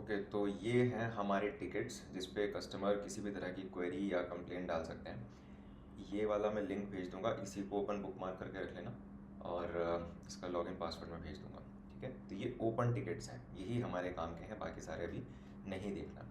Okay, तो ये हैं हमारे टिकट्स जिस पे कस्टमर किसी भी तरह की क्वेरी या कंप्लेंट डाल सकते हैं। ये वाला मैं लिंक भेज दूंगा, इसी को ओपन बुक मार्क करके रख लेना और इसका लॉगिन पासवर्ड मैं भेज दूंगा। ठीक है, तो ये ओपन टिकट्स हैं, यही हमारे काम के हैं, बाकी सारे अभी नहीं देखना।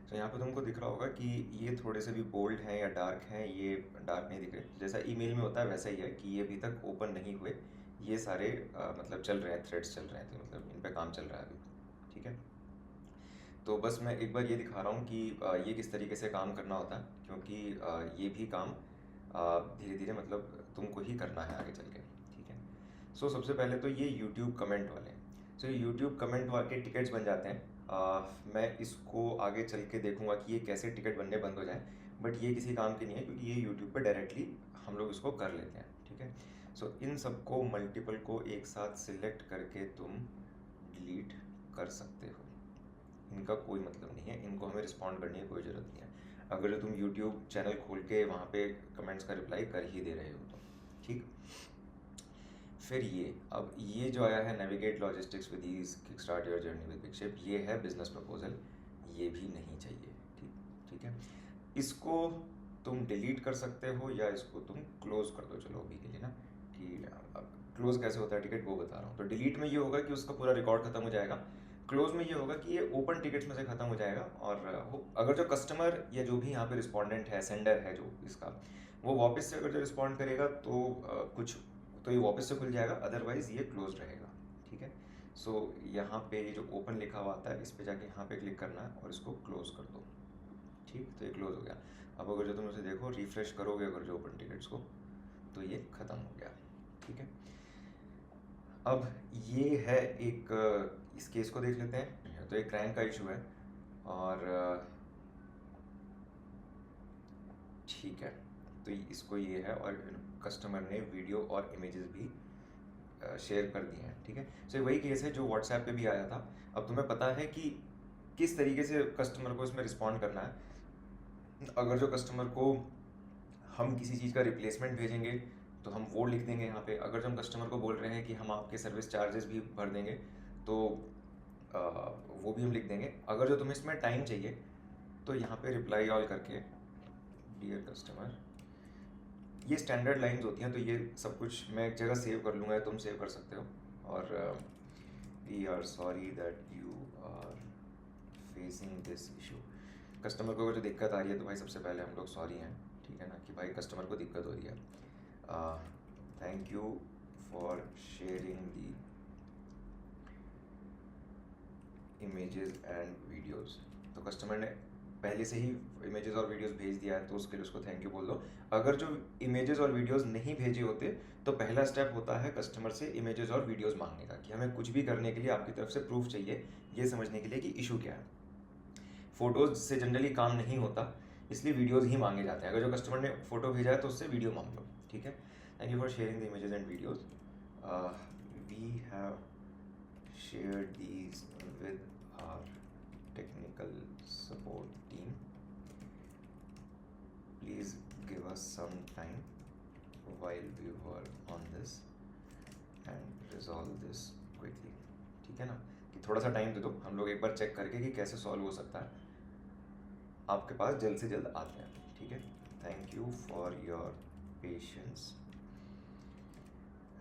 तो यहाँ पे तुमको दिख रहा होगा कि ये थोड़े से भी बोल्ड हैं या डार्क हैं, ये डार्क नहीं दिख रहे, जैसा ईमेल में होता है वैसा ही है कि ये अभी तक ओपन नहीं हुए। ये सारे मतलब चल रहे हैं, थ्रेड्स चल रहे हैं, तो मतलब इन पे काम चल रहा है अभी। ठीक है, तो बस मैं एक बार ये दिखा रहा हूँ कि ये किस तरीके से काम करना होता है, क्योंकि ये भी काम धीरे धीरे मतलब तुमको ही करना है आगे चल के। ठीक है, सो सबसे पहले तो ये यूट्यूब कमेंट वाले, सो यूट्यूब कमेंट वाले टिकट्स बन जाते हैं। मैं इसको आगे चल के देखूंगा कि ये कैसे टिकट बनने बंद हो जाए, बट ये किसी काम की नहीं है क्योंकि ये यूट्यूब पे डायरेक्टली हम लोग इसको कर लेते हैं। ठीक है, सो इन सबको मल्टीपल को एक साथ सिलेक्ट करके तुम डिलीट कर सकते हो। इनका कोई मतलब नहीं है, इनको हमें रिस्पॉन्ड करने की कोई ज़रूरत नहीं है अगर तुम यूट्यूब चैनल खोल के वहाँ पे कमेंट्स का रिप्लाई कर ही दे रहे हो तो। ठीक, फिर ये अब ये जो आया है navigate logistics with ease kick start your journey with Big Ship, ये है बिजनेस प्रपोजल, ये भी नहीं चाहिए। ठीक, ठीक है, इसको तुम डिलीट कर सकते हो या इसको तुम क्लोज कर दो, चलो अभी के लिए ना। कि अब क्लोज कैसे होता है टिकट वो बता रहा हूँ। तो डिलीट में ये होगा कि उसका पूरा रिकॉर्ड खत्म हो जाएगा, क्लोज में ये होगा कि ये ओपन टिकट्स में से खत्म हो जाएगा। और अगर जो कस्टमर या जो भी यहाँ पे रिस्पॉन्डेंट है, सेंडर है जो इसका, वो वापस से अगर जो रिस्पॉन्ड करेगा तो कुछ तो ये वापस से खुल जाएगा, अदरवाइज ये क्लोज रहेगा। ठीक है, सो यहाँ पे ये जो ओपन लिखा हुआ आता है इस पे जाके यहाँ पे क्लिक करना है और इसको क्लोज कर दो। ठीक, तो ये क्लोज हो गया। अब अगर जो तुम उसे देखो, रिफ्रेश करोगे अगर जो ओपन टिकट्स को, तो ये ख़त्म हो गया। ठीक है, अब ये है एक इस केस को देख लेते हैं। तो एक क्रैंक का इशू है और ठीक है, तो इसको ये है और कस्टमर ने वीडियो और इमेजेस भी शेयर कर दिए हैं। ठीक है, सो वही केस है जो व्हाट्सएप पे भी आया था। अब तुम्हें पता है कि किस तरीके से कस्टमर को इसमें रिस्पॉन्ड करना है। अगर जो कस्टमर को हम किसी चीज़ का रिप्लेसमेंट भेजेंगे तो हम वो लिख देंगे यहाँ पे। अगर जो हम कस्टमर को बोल रहे हैं कि हम आपके सर्विस चार्जेस भी भर देंगे तो वो भी हम लिख देंगे। अगर जो तुम्हें इसमें टाइम चाहिए तो यहाँ पे रिप्लाई ऑल करके डियर कस्टमर, ये स्टैंडर्ड लाइंस होती हैं, तो ये सब कुछ मैं एक जगह सेव कर लूँगा, तुम सेव कर सकते हो। और we are sorry that you are facing this issue. Customer को अगर जो दिक्कत आ रही है तो भाई सबसे पहले हम लोग सॉरी हैं, ठीक है ना, कि भाई कस्टमर को दिक्कत हो रही है। Thank you for sharing the images and videos. तो कस्टमर ने पहले से ही इमेजेस और वीडियोस भेज दिया है तो उसके लिए उसको थैंक यू बोल दो। अगर जो इमेजेस और वीडियोस नहीं भेजे होते तो पहला स्टेप होता है कस्टमर से इमेजेस और वीडियोस मांगने का, कि हमें कुछ भी करने के लिए आपकी तरफ से प्रूफ चाहिए, ये समझने के लिए कि इशू क्या है। फ़ोटोज़ से जनरली काम नहीं होता, इसलिए वीडियोज़ ही मांगे जाते हैं। अगर जो कस्टमर ने फ़ोटो भेजा है तो उससे वीडियो मांग लो। ठीक है, thank you for sharing the images and videos, we have shared these with our technical support team, please give us some time while we work on this and resolve this quickly। ठीक है ना, कि थोड़ा सा time दे दो, हम लोग एक बार चेक करके कि कैसे सॉल्व हो सकता है, आपके पास जल्द से जल्द आते हैं। ठीक है, thank you for your patience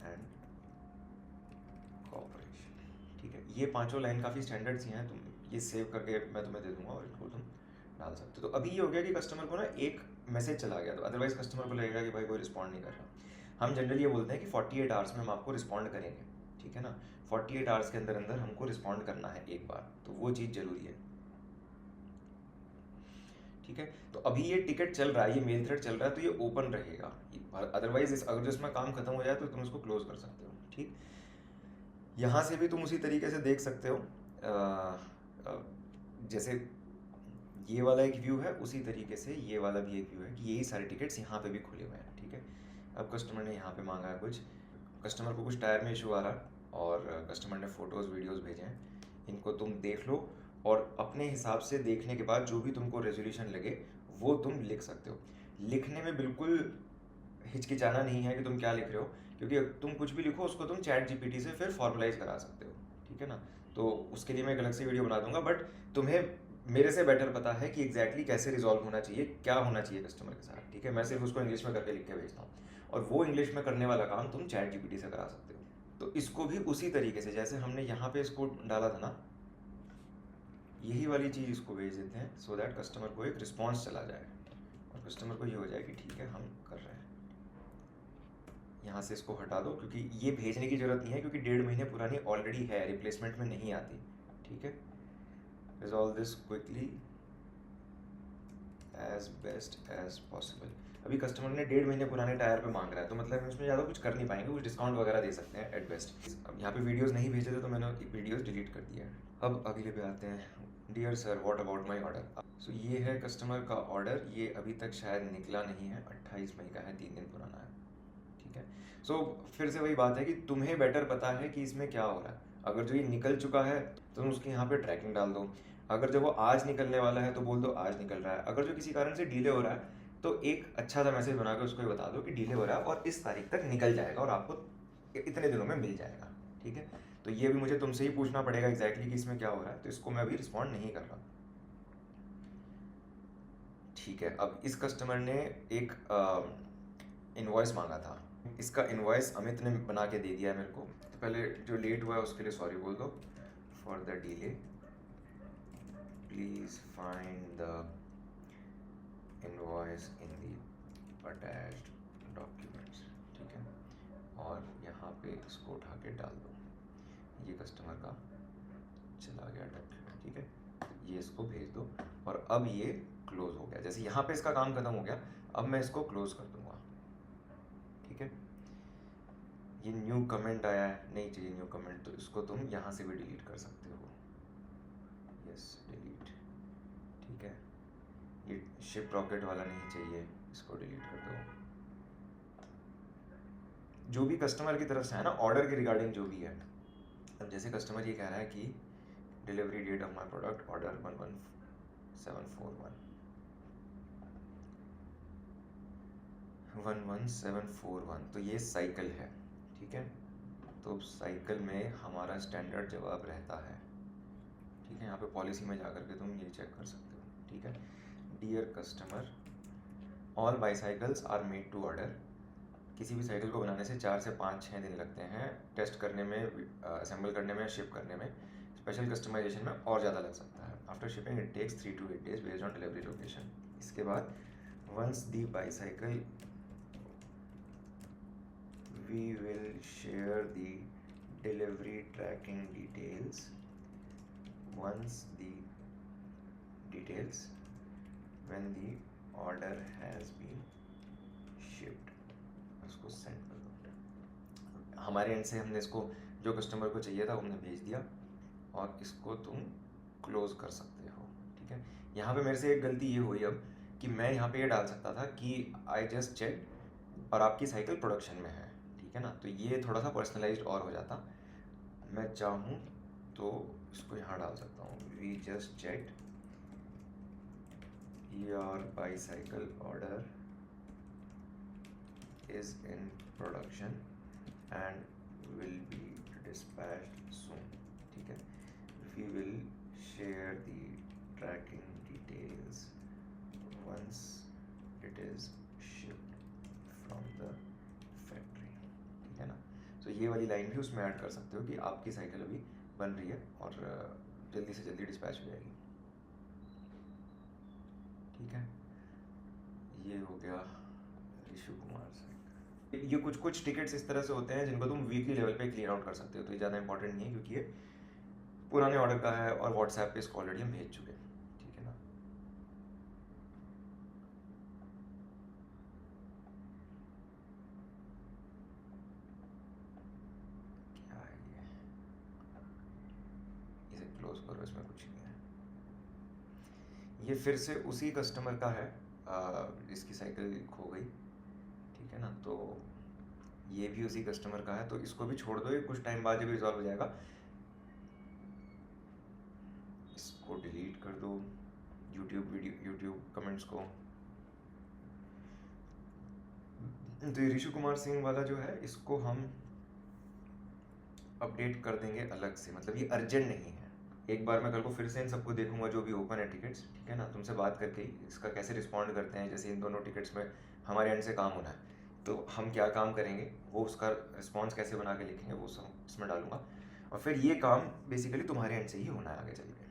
and cooperation. ठीक है, ये पांचों लाइन काफ़ी स्टैंडर्ड सी हैं, तुम ये सेव करके मैं तुम्हें दे दूंगा और इनको तुम डाल सकते हो। तो अभी ये हो गया कि कस्टमर को ना एक मैसेज चला गया, तो अदरवाइज कस्टमर को लगेगा कि भाई कोई रिस्पॉन्ड नहीं कर रहा। हम जनरली ये बोलते हैं कि 48 आवर्स में हम आपको रिस्पॉन्ड करेंगे। ठीक है ना, 48 आवर्स के अंदर अंदर हमको रिस्पॉन्ड करना है एक बार, तो वो चीज़ ज़रूरी है। ठीक है, तो अभी ये टिकट चल रहा है, ये मेल थ्रेड चल रहा है, तो ये ओपन रहेगा। अदरवाइज अगर जो इसमें काम खत्म हो जाए तो तुम इसको क्लोज कर सकते हो। ठीक, यहाँ से भी तुम उसी तरीके से देख सकते हो, जैसे ये वाला एक व्यू है उसी तरीके से ये वाला भी एक व्यू है, कि यही सारे टिकट्स यहाँ पे भी खुले हुए हैं। ठीक है, अब कस्टमर ने यहाँ पे मांगा है कुछ, कस्टमर को कुछ टायर में इशू आ रहा है और कस्टमर ने फ़ोटोज़ वीडियोज़ भेजे हैं, इनको तुम देख लो और अपने हिसाब से देखने के बाद जो भी तुमको रेजोल्यूशन लगे वो तुम लिख सकते हो। लिखने में बिल्कुल हिचकिचाना नहीं है कि तुम क्या लिख रहे हो, क्योंकि तुम कुछ भी लिखो उसको तुम चैट जीपीटी से फिर फॉर्मलाइज करा सकते हो। ठीक है ना, तो उसके लिए मैं एक अलग से वीडियो बना दूंगा। बट तुम्हें मेरे से बेटर पता है कि एग्जैक्टली कैसे रिजॉल्व होना चाहिए, क्या होना चाहिए कस्टमर के साथ, ठीक है। मैं सिर्फ उसको इंग्लिश में करके लिख के भेजता हूँ, और वो इंग्लिश में करने वाला काम तुम चैट जीपीटी से करा सकते हो। तो इसको भी उसी तरीके से जैसे हमने यहाँ पे इसको डाला था ना, यही वाली चीज़ इसको भेज देते हैं, सो दैट कस्टमर को एक रिस्पॉन्स चला जाए और कस्टमर को ये हो जाए कि ठीक है हम कर रहे हैं। यहाँ से इसको हटा दो, क्योंकि ये भेजने की ज़रूरत नहीं है, क्योंकि 1.5 महीने पुरानी ऑलरेडी है, रिप्लेसमेंट में नहीं आती, ठीक है। Resolve this quickly as best as possible. अभी कस्टमर ने 1.5 महीने पुराने टायर पे मांग रहा है, तो मतलब इसमें ज़्यादा कुछ कर नहीं पाएंगे, कुछ डिस्काउंट वगैरह दे सकते हैं एट बेस्ट। अब यहाँ पे वीडियोस नहीं भेजे थे तो मैंने वीडियोस डिलीट कर दिया है। अब अगले पे आते हैं, dear sir what about my order. So ये है कस्टमर का ऑर्डर, ये अभी तक शायद निकला नहीं है, 28 मई का है, 3 दिन पुराना है, ठीक है। सो फिर से वही बात है कि तुम्हें बेटर पता है कि इसमें क्या हो रहा है। अगर जो ये निकल चुका है तो तुम उसके यहाँ पे ट्रैकिंग डाल दो, अगर जब वो आज निकलने वाला है तो बोल दो आज निकल रहा है, अगर जो किसी कारण से डिले हो रहा है तो एक अच्छा सा मैसेज बना के उसको ये बता दो कि डिले हो रहा है और इस तारीख तक निकल जाएगा और आपको इतने दिनों में मिल जाएगा, ठीक है। तो ये भी मुझे तुमसे ही पूछना पड़ेगा एग्जैक्टली कि इसमें क्या हो रहा है, तो इसको मैं अभी रिस्पॉन्ड नहीं कर रहा, ठीक है। अब इस कस्टमर ने एक इनवॉइस मांगा था, इसका इनवॉइस अमित ने बना के दे दिया है मेरे को। तो पहले जो लेट हुआ है उसके लिए सॉरी बोल दो, for the delay please find the invoice in the attached documents, ठीक है। और यहाँ पे इसको उठा के डाल दो, ये कस्टमर का चला गया डॉक्यूमेंट, ठीक है। ये इसको भेज दो और अब ये क्लोज हो गया, जैसे यहाँ पे इसका काम खत्म हो गया, अब मैं इसको क्लोज कर दूंगा, ठीक है। ये न्यू कमेंट आया है, नहीं चाहिए न्यू कमेंट, तो इसको तुम यहाँ से भी डिलीट कर सकते हो, यस डिलीट, ठीक है। ये शिप रॉकेट वाला नहीं चाहिए, इसको डिलीट कर दो। जो भी कस्टमर की तरफ से है ना ऑर्डर के रिगार्डिंग जो भी है, अब जैसे कस्टमर ये कह रहा है कि delivery date of my product order 11741, तो ये साइकिल है, ठीक है। तो साइकिल में हमारा स्टैंडर्ड जवाब रहता है, ठीक है। यहाँ पे पॉलिसी में जाकर के तुम ये चेक कर सकते हो, ठीक है। Dear customer all bicycles are made to order, किसी भी साइकिल को बनाने से 4 से 5-6 दिन लगते हैं, टेस्ट करने में, असेंबल करने में, शिप करने में, स्पेशल कस्टमाइजेशन में और ज़्यादा लग सकता है। After shipping it takes 3 to 8 days based on delivery location. इसके बाद once the bicycle we will share the delivery tracking details once the details when the order has been shipped, उसको send कर दो। हमारे एंड से हमने इसको जो कस्टमर को चाहिए था हमने भेज दिया और इसको तुम क्लोज कर सकते हो, ठीक है। यहाँ पे मेरे से एक गलती ये हुई अब कि मैं यहाँ पे ये डाल सकता था कि आई जस्ट चेक और आपकी साइकिल प्रोडक्शन में है, ठीक है ना। तो ये थोड़ा सा पर्सनलाइज्ड और हो जाता, मैं चाहूँ तो इसको यहाँ डाल सकता हूँ, we just check your bicycle order is in production and will be dispatched soon, ठीक है। We will share the tracking details once it is shipped from the factory, ठीक है ना। तो ये वाली लाइन भी उसमें ऐड कर सकते हो कि आपकी साइकिल अभी बन रही है और जल्दी से जल्दी डिस्पैच हो जाएगी, ठीक है। ये हो गया ऋषु कुमार से। ये कुछ कुछ टिकट्स इस तरह से होते हैं जिनको तुम वीकली लेवल पे क्लियर आउट कर सकते हो, तो ये ज़्यादा इंपॉर्टेंट नहीं है क्योंकि ये पुराने ऑर्डर का है और व्हाट्सएप पे इसको ऑलरेडी हम भेज चुके हैं, ठीक है ना। क्या है ये, इसे क्लोज करो, इसमें कुछ नहीं है। ये फिर से उसी कस्टमर का है जिसकी साइकिल खो गई, ठीक है ना। तो ये भी उसी कस्टमर का है, तो इसको भी छोड़ दो, ये कुछ टाइम बाद जब रिजॉल्व हो जाएगा इसको डिलीट कर दो, यूट्यूब कमेंट्स को। तो ये ऋषु कुमार सिंह वाला जो है इसको हम अपडेट कर देंगे अलग से, मतलब ये अर्जेंट नहीं है। एक बार मैं कल को फिर से इन सबको देखूंगा जो भी ओपन है टिकट्स, ठीक है ना, तुमसे बात करके ही इसका कैसे रिस्पॉन्ड करते हैं। जैसे इन दोनों टिकट्स में हमारे एंड से काम होना है, तो हम क्या काम करेंगे, वो उसका रिस्पॉन्स कैसे बना के लिखेंगे, वो सब इसमें डालूंगा। और फिर ये काम बेसिकली तुम्हारे एंड से ही होना है आगे चल के।